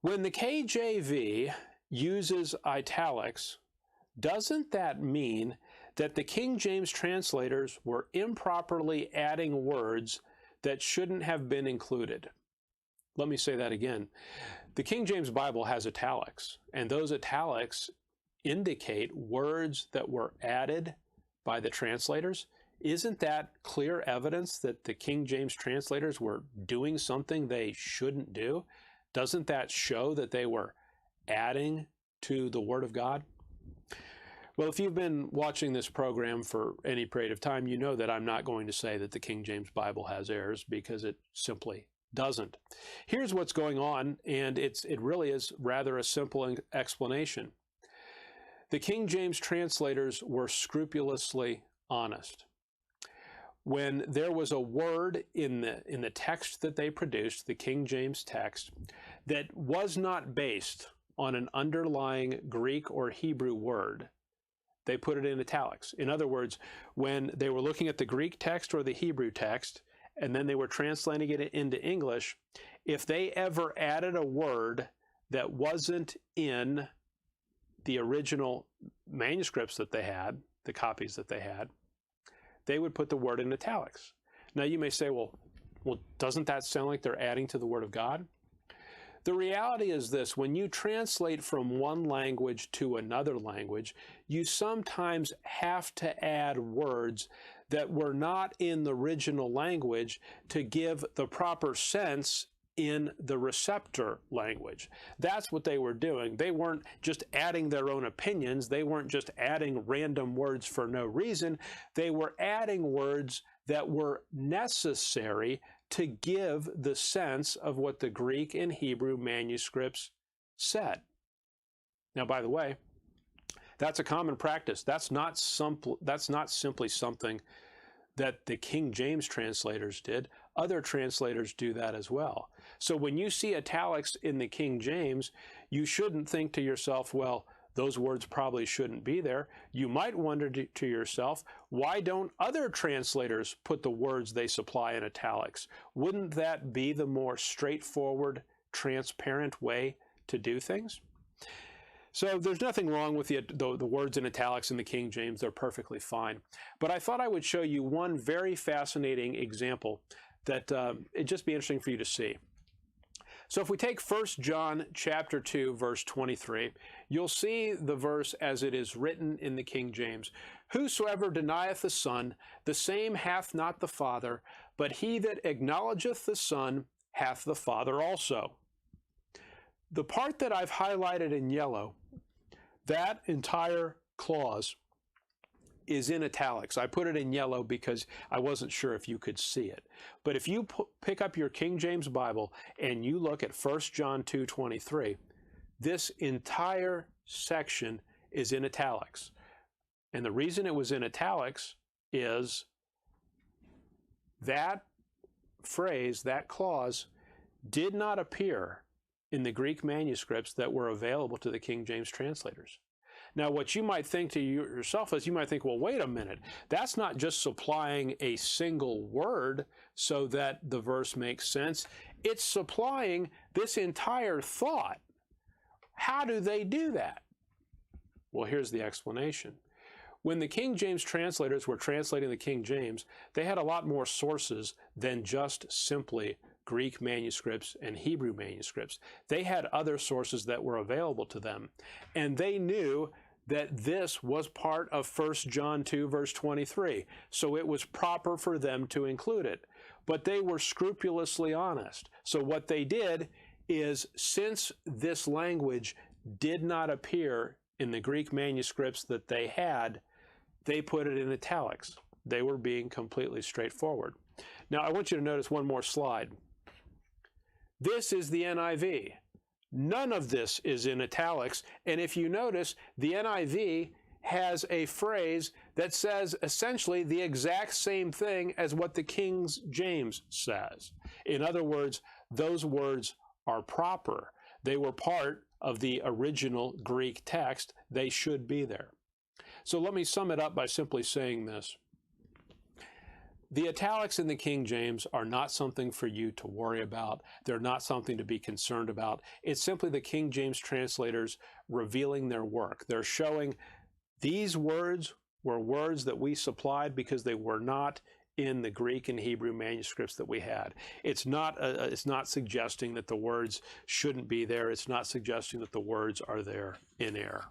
When the KJV uses italics, doesn't that mean that the King James translators were improperly adding words that shouldn't have been included? Let me say that again. The King James Bible has italics, and those italics indicate words that were added by the translators. Isn't that clear evidence that the King James translators were doing something they shouldn't do? Doesn't that show that they were adding to the Word of God? Well, if you've been watching this program for any period of time, you know that I'm not going to say that the King James Bible has errors, because it simply doesn't. Here's what's going on, and it really is rather a simple explanation. The King James translators were scrupulously honest. When there was a word in the text that they produced, the King James text, that was not based on an underlying Greek or Hebrew word, they put it in italics. In other words, when they were looking at the Greek text or the Hebrew text, and then they were translating it into English, if they ever added a word that wasn't in the original manuscripts that they had, the copies that they had, they would put the word in italics. Now you may say, well, doesn't that sound like they're adding to the Word of God? The reality is this: when you translate from one language to another language, you sometimes have to add words that were not in the original language to give the proper sense in the receptor language. That's what they were doing. They weren't just adding their own opinions. They weren't just adding random words for no reason. They were adding words that were necessary to give the sense of what the Greek and Hebrew manuscripts said. Now, by the way, that's a common practice. That's not simply something that the King James translators did. Other translators do that as well. So when you see italics in the King James, you shouldn't think to yourself, well, those words probably shouldn't be there. You might wonder to yourself, why don't other translators put the words they supply in italics? Wouldn't that be the more straightforward, transparent way to do things? So there's nothing wrong with the words in italics in the King James. They're perfectly fine. But I thought I would show you one very fascinating example that it'd just be interesting for you to see. So if we take 1 John chapter 2, verse 23, you'll see the verse as it is written in the King James. Whosoever denieth the Son, the same hath not the Father, but he that acknowledgeth the Son hath the Father also. The part that I've highlighted in yellow, that entire clause is in italics. I put it in yellow because I wasn't sure if you could see it. But if you pick up your King James Bible and you look at 1 John 2:23, this entire section is in italics. And the reason it was in italics is that phrase, that clause, did not appear in the Greek manuscripts that were available to the King James translators. Now, what you might think to yourself is, you might think, well, wait a minute, that's not just supplying a single word so that the verse makes sense. It's supplying this entire thought. How do they do that? Well, here's the explanation. When the King James translators were translating the King James, they had a lot more sources than just simply Greek manuscripts and Hebrew manuscripts. They had other sources that were available to them, and they knew that this was part of 1 John 2, verse 23, so it was proper for them to include it. But they were scrupulously honest. So what they did is, since this language did not appear in the Greek manuscripts that they had, they put it in italics. They were being completely straightforward. Now, I want you to notice one more slide. This is the NIV. None of this is in italics. And if you notice, the NIV has a phrase that says essentially the exact same thing as what the King James says. In other words, those words are proper. They were part of the original Greek text. They should be there. So let me sum it up by simply saying this. the italics in the King James are not something for you to worry about. They're not something to be concerned about. It's simply the King James translators revealing their work. They're showing these words were words that we supplied because they were not in the Greek and Hebrew manuscripts that we had. It's not suggesting that the words shouldn't be there. It's not suggesting that the words are there in error.